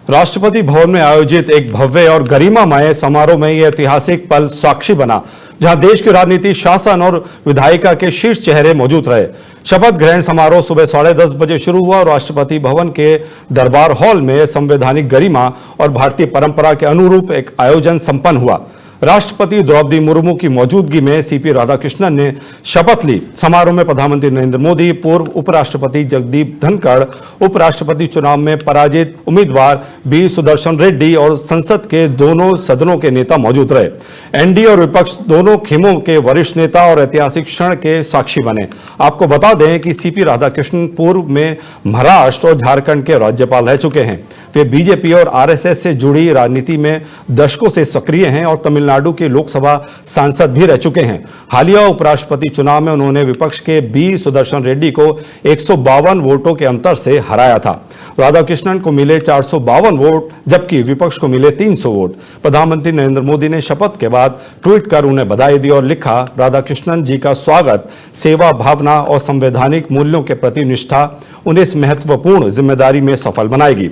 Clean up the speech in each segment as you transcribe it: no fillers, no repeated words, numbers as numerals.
राष्ट्रपति भवन में आयोजित एक भव्य और गरिमामय समारोह में यह ऐतिहासिक पल साक्षी बना, जहां देश की राजनीति, शासन और विधायिका के शीर्ष चेहरे मौजूद रहे। शपथ ग्रहण समारोह सुबह 10:30 बजे शुरू हुआ और राष्ट्रपति भवन के दरबार हॉल में संवैधानिक गरिमा और भारतीय परंपरा के अनुरूप एक आयोजन संपन्न हुआ। राष्ट्रपति द्रौपदी मुर्मू की मौजूदगी में सीपी राधाकृष्णन ने शपथ ली। समारोह में प्रधानमंत्री नरेंद्र मोदी, पूर्व उपराष्ट्रपति जगदीप धनखड़, उपराष्ट्रपति चुनाव में पराजित उम्मीदवार बी सुदर्शन रेड्डी और संसद के दोनों सदनों के नेता मौजूद रहे। एनडीए और विपक्ष दोनों खेमों के वरिष्ठ नेता और ऐतिहासिक क्षण के साक्षी बने। आपको बता दें कि सीपी राधाकृष्णन पूर्व में महाराष्ट्र और झारखंड के राज्यपाल रह चुके हैं। वे बीजेपी और आरएसएस से जुड़ी राजनीति में दशकों से सक्रिय हैं और तमिलनाडु के लोकसभा सांसद भी रह चुके हैं। हालिया उपराष्ट्रपति चुनाव में उन्होंने विपक्ष के बी सुदर्शन रेड्डी को 152 वोटों के अंतर से हराया था। राधाकृष्णन को मिले 452 वोट, जबकि विपक्ष को मिले 300 वोट। प्रधानमंत्री नरेंद्र मोदी ने शपथ के बाद ट्वीट कर उन्हें बधाई दी और लिखा, राधाकृष्णन जी का स्वागत सेवा भावना और संवैधानिक मूल्यों के प्रति निष्ठा उन्हें इस महत्वपूर्ण जिम्मेदारी में सफल बनाएगी।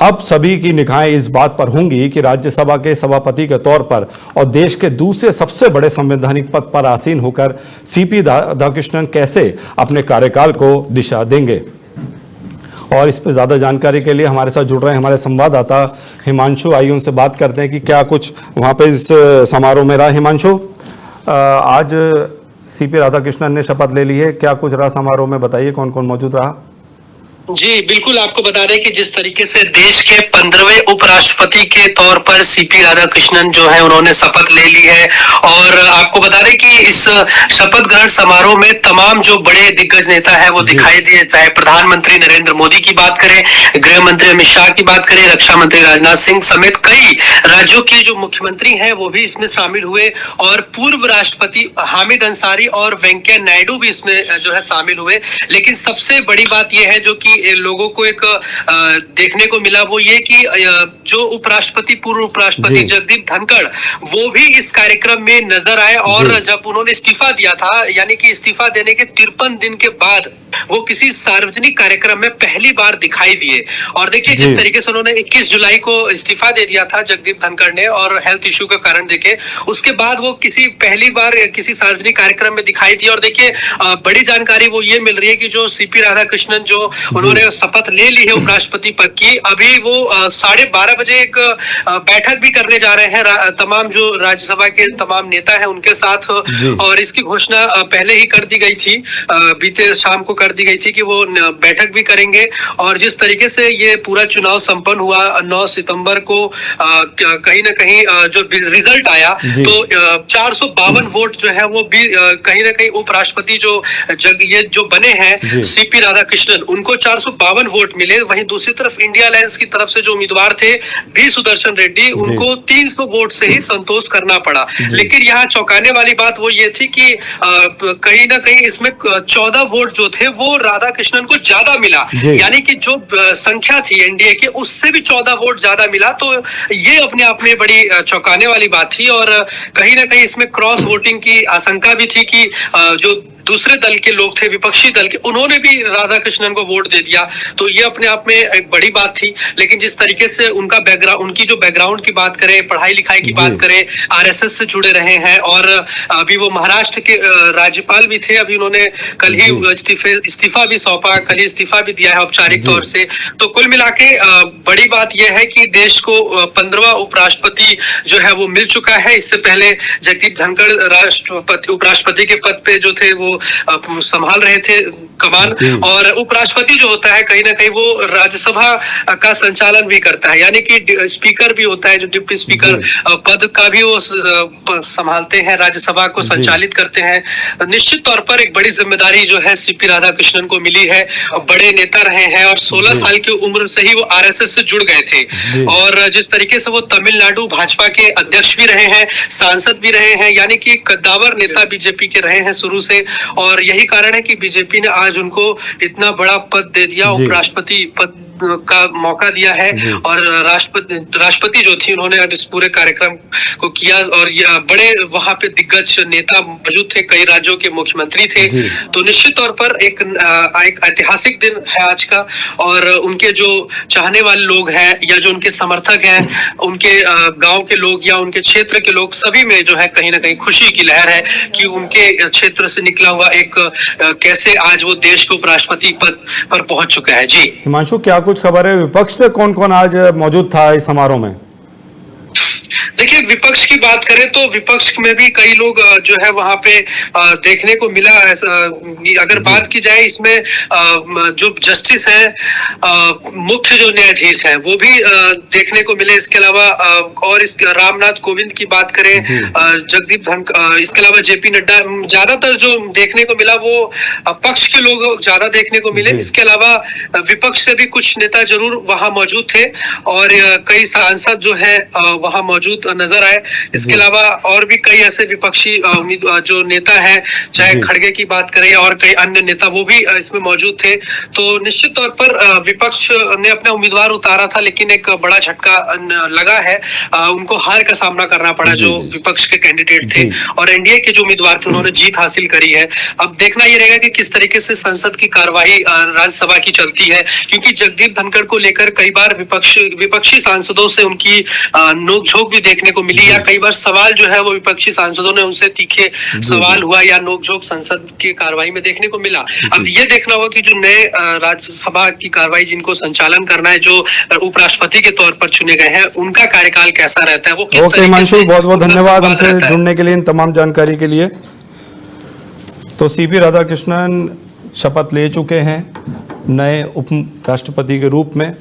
अब सभी की निगाहें इस बात पर होंगी कि राज्यसभा के सभापति के तौर पर और देश के दूसरे सबसे बड़े संवैधानिक पद पर आसीन होकर सीपी राधाकृष्णन कैसे अपने कार्यकाल को दिशा देंगे। और इस पर ज़्यादा जानकारी के लिए हमारे साथ जुड़ रहे हैं हमारे संवाददाता हिमांशु। आइए उनसे बात करते हैं कि क्या कुछ वहाँ पे इस समारोह में रहा। हिमांशु, आज सीपी राधाकृष्णन ने शपथ ले ली है, क्या कुछ रहा समारोह में, बताइए कौन कौन मौजूद रहा। जी बिल्कुल, आपको बता दें कि जिस तरीके से देश के 15वें उपराष्ट्रपति के तौर पर सीपी राधाकृष्णन जो है उन्होंने शपथ ले ली है। और आपको बता दें कि इस शपथ ग्रहण समारोह में तमाम जो बड़े दिग्गज नेता है वो दिखाई दिए, चाहे प्रधानमंत्री नरेंद्र मोदी की बात करें, गृह मंत्री अमित शाह की बात करें, रक्षा मंत्री राजनाथ सिंह समेत कई राज्यों के जो मुख्यमंत्री हैं वो भी इसमें शामिल हुए और पूर्व राष्ट्रपति हामिद अंसारी और वेंकैया नायडू भी इसमें जो है शामिल हुए। लेकिन सबसे बड़ी बात यह है जो कि लोगों को एक देखने को मिला, वो ये कि जो उपराष्ट्रपति पूर्व उपराष्ट्रपति जगदीप धनखड़ वो भी इस कार्यक्रम में नजर आए। और जब उन्होंने इस्तीफा दिया था, यानी कि इस्तीफा देने के 53 दिन के बाद वो किसी सार्वजनिक कार्यक्रम में पहली बार दिखाई दिए। और देखिए जिस तरीके से उन्होंने 21 जुलाई को इस्तीफा दे दिया था जगदीप धनखड़ ने, और हेल्थ इश्यू का कारण देके उसके बाद वो पहली बार किसी सार्वजनिक कार्यक्रम में दिखाई दिया। और देखिए बड़ी जानकारी वो ये मिल रही है कि जो सीपी राधाकृष्णन जो उन्होंने शपथ ले ली है उपराष्ट्रपति पद की, अभी वो 12:30 बजे एक बैठक भी करने जा रहे हैं तमाम जो राज्यसभा के तमाम नेता हैं उनके साथ। और इसकी घोषणा पहले ही कर दी गई थी, बीते शाम को कर दी गई थी कि वो बैठक भी करेंगे। और जिस तरीके से ये पूरा चुनाव संपन्न हुआ 9 सितंबर को, कहीं ना कहीं जो रिजल्ट आया तो 452 वोट जो है वो भी कहीं ना कहीं उपराष्ट्रपति ये जो बने हैं सीपी राधाकृष्णन, उनको 452 वोट मिले। वहीं दूसरी तरफ इंडिया अलायंस की तरफ से जो उम्मीदवार थे बी सुदर्शन रेड्डी, उनको 300 वोट से ही संतोष करना पड़ा। लेकिन यहाँ चौंकाने वाली बात वो ये थी कि कहीं ना कहीं इसमें 14 वोट जो थे वो राधाकृष्णन को ज्यादा मिला, यानी कि जो संख्या थी एनडीए के उससे भी 14 वोट ज्यादा मिला। तो ये अपने आप में बड़ी चौंकाने वाली बात थी। और कहीं ना कहीं इसमें क्रॉस वोटिंग की आशंका भी थी कि जो दूसरे दल के लोग थे, विपक्षी दल के, उन्होंने भी राधाकृष्णन को वोट दे दिया। तो ये अपने आप में एक बड़ी बात थी। लेकिन जिस तरीके से उनकी जो बैकग्राउंड की बात करें, पढ़ाई लिखाई की बात करें, आरएसएस से जुड़े रहे हैं और अभी वो महाराष्ट्र के राज्यपाल भी थे। अभी उन्होंने कल ही इस्तीफा भी सौंपा, कल ही इस्तीफा भी दिया है औपचारिक तौर से। तो कुल मिला के बड़ी बात यह है कि देश को 15वां उपराष्ट्रपति जो है वो मिल चुका है। इससे पहले जगदीप धनखड़ उपराष्ट्रपति के पद पे जो थे वो संभाल रहे थे कमान। और उपराष्ट्रपति जो होता है कहीं ना कहीं वो राज्यसभा का संचालन भी करता है, यानी कि स्पीकर भी होता है, जो डिप्टी स्पीकर पद का भी वो संभालते हैं, राज्यसभा को संचालित करते हैं। निश्चित तौर पर एक बड़ी जिम्मेदारी जो है सीपी राधाकृष्णन को मिली है। बड़े नेता रहे हैं और 16 साल की उम्र से ही वो आरएसएस से जुड़ गए थे। और जिस तरीके से वो तमिलनाडु भाजपा के अध्यक्ष भी रहे हैं, सांसद भी रहे हैं, यानी कि कद्दावर नेता बीजेपी के रहे हैं शुरू से। और यही कारण है कि बीजेपी ने आज उनको इतना बड़ा पद दे दिया, जी। उपराष्ट्रपति पद का मौका दिया है। जी। और राष्ट्रपति जो थी उन्होंने अब इस पूरे कार्यक्रम को किया और ये बड़े वहां पे दिग्गज नेता मौजूद थे, कई राज्यों के मुख्यमंत्री थे। जी। तो निश्चित तौर पर एक ऐतिहासिक दिन है आज का, और उनके जो चाहने वाले लोग हैं या जो उनके समर्थक हैं, उनके गांव के लोग या उनके क्षेत्र के लोग, सभी में जो है कहीं ना कहीं खुशी की लहर है कि उनके क्षेत्र से निकला हुआ एक कैसे आज वो देश के उपराष्ट्रपति पद पर पहुंच चुका है। जी हिमांशु, क्या कुछ खबर है, विपक्ष से कौन कौन आज मौजूद था इस समारोह में? देखिए, विपक्ष की बात करें तो विपक्ष में भी कई लोग जो है वहां पे देखने को मिला। अगर बात की जाए इसमें जो जस्टिस है, मुख्य जो न्यायाधीश है वो भी देखने को मिले। इसके अलावा और इस रामनाथ कोविंद की बात करें, जगदीप धनखड़, इसके अलावा जेपी नड्डा, ज्यादातर जो देखने को मिला वो पक्ष के लोग ज्यादा देखने को मिले। इसके अलावा विपक्ष से भी कुछ नेता जरूर वहां मौजूद थे और कई सांसद जो है वहां मौजूद नजर आए। इसके अलावा और भी कई ऐसे विपक्षी जो नेता है, चाहे खड़गे की बात करें या और कई अन्य नेता, वो भी इसमें मौजूद थे। तो निश्चित तौर पर विपक्ष ने अपना उम्मीदवार उतारा था, लेकिन एक बड़ा झटका लगा है, उनको हार का सामना करना पड़ा जो विपक्ष के कैंडिडेट थे, और एनडीए के जो उम्मीदवार थे उन्होंने जीत हासिल करी है। अब देखना ये रहेगा कि किस तरीके से संसद की कार्यवाही राज्यसभा की चलती है, क्योंकि जगदीप धनखड़ को लेकर कई बार विपक्षी सांसदों से उनकी नोकझोंक भी देखने को मिली, या कई बार सवाल जो है वो विपक्षी सांसदों ने उनसे तीखे सवाल हुआ या नोकझोंक संसद की कार्रवाई में देखने को मिला। अब ये देखना होगा कि जो नए राज्यसभा की कार्रवाई जिनको संचालन करना है, जो उपराष्ट्रपति के तौर पर चुने गए हैं, उनका कार्यकाल कैसा रहता है, वो किस तरीके से। हिमांशु, बहुत बहुत धन्यवाद हमसे जुड़ने के लिए, इन तमाम जानकारी के लिए। तो सीपी राधाकृष्णन शपथ ले चुके हैं नए उप राष्ट्रपति के रूप में।